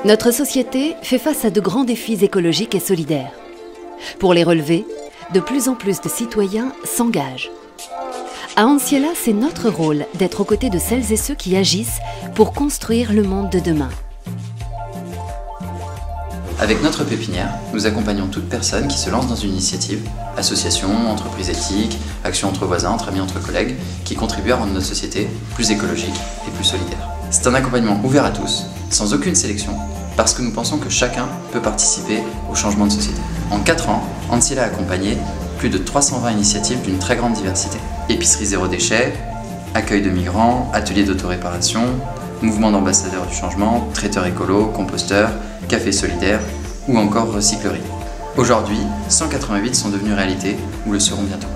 Notre société fait face à de grands défis écologiques et solidaires. Pour les relever, de plus en plus de citoyens s'engagent. À Anciela, c'est notre rôle d'être aux côtés de celles et ceux qui agissent pour construire le monde de demain. Avec notre pépinière, nous accompagnons toute personne qui se lance dans une initiative, association, entreprise éthique, action entre voisins, entre amis, entre collègues, qui contribuent à rendre notre société plus écologique et plus solidaire. C'est un accompagnement ouvert à tous, sans aucune sélection, parce que nous pensons que chacun peut participer au changement de société. En 4 ans, Anciela a accompagné plus de 320 initiatives d'une très grande diversité. Épicerie zéro déchet, accueil de migrants, ateliers d'autoréparation, mouvement d'ambassadeurs du changement, traiteurs écolos, composteurs, café solidaire ou encore recyclerie. Aujourd'hui, 188 sont devenus réalité ou le seront bientôt.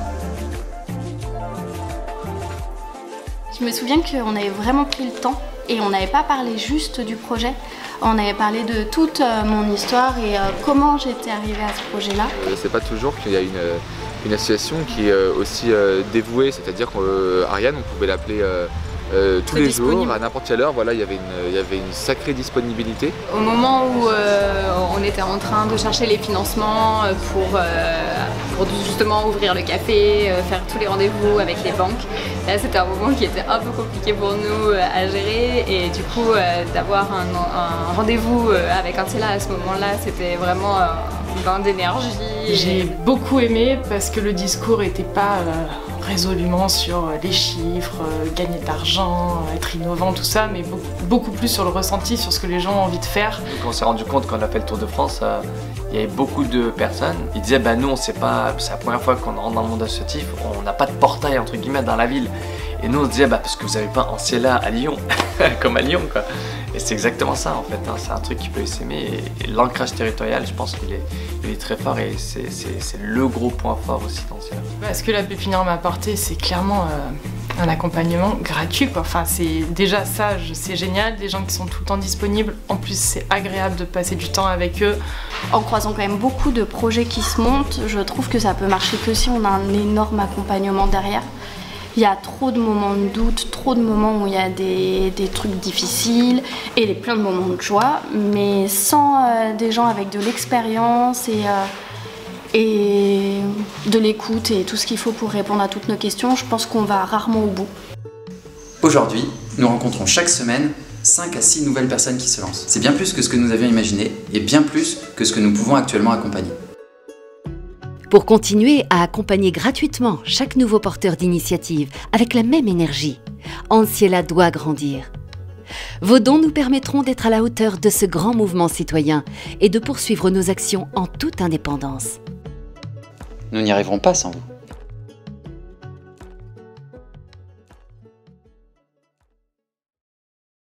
Je me souviens qu'on avait vraiment pris le temps et on n'avait pas parlé juste du projet. On avait parlé de toute mon histoire et comment j'étais arrivée à ce projet-là. C'est pas toujours qu'il y a une association qui est aussi dévouée, c'est-à-dire qu'Ariane, on pouvait l'appeler tous les jours, à n'importe quelle heure, voilà, il y avait une sacrée disponibilité. Au moment où on était en train de chercher les financements pour justement ouvrir le café, faire tous les rendez-vous avec les banques, là c'était un moment qui était un peu compliqué pour nous à gérer et du coup d'avoir un rendez-vous avec Anciela à ce moment-là, c'était vraiment un bain d'énergie. J'ai beaucoup aimé parce que le discours n'était pas résolument sur les chiffres, gagner de l'argent, être innovant, tout ça, mais beaucoup plus sur le ressenti, sur ce que les gens ont envie de faire. Donc on s'est rendu compte quand on a fait le Tour de France, il y avait beaucoup de personnes, ils disaient bah nous on sait pas, c'est la première fois qu'on rentre dans le monde associatif, on n'a pas de portail entre guillemets dans la ville. Et nous on se disait bah parce que vous n'avez pas Anciela à Lyon, comme à Lyon quoi. Et c'est exactement ça en fait, hein. C'est un truc qui peut s'aimer et l'ancrage territorial je pense qu'il est très fort et c'est le gros point fort aussi d'Anciela. Ce que la pépinière m'a apporté c'est clairement un accompagnement gratuit quoi. Enfin c'est déjà ça, c'est génial, des gens qui sont tout le temps disponibles, en plus c'est agréable de passer du temps avec eux. En croisant quand même beaucoup de projets qui se montent, je trouve que ça peut marcher que si on a un énorme accompagnement derrière. Il y a trop de moments de doute, trop de moments où il y a des trucs difficiles et plein de moments de joie, mais sans des gens avec de l'expérience et de l'écoute et tout ce qu'il faut pour répondre à toutes nos questions, je pense qu'on va rarement au bout. Aujourd'hui, nous rencontrons chaque semaine 5 à 6 nouvelles personnes qui se lancent. C'est bien plus que ce que nous avions imaginé et bien plus que ce que nous pouvons actuellement accompagner. Pour continuer à accompagner gratuitement chaque nouveau porteur d'initiative avec la même énergie, Anciela doit grandir. Vos dons nous permettront d'être à la hauteur de ce grand mouvement citoyen et de poursuivre nos actions en toute indépendance. Nous n'y arriverons pas sans vous.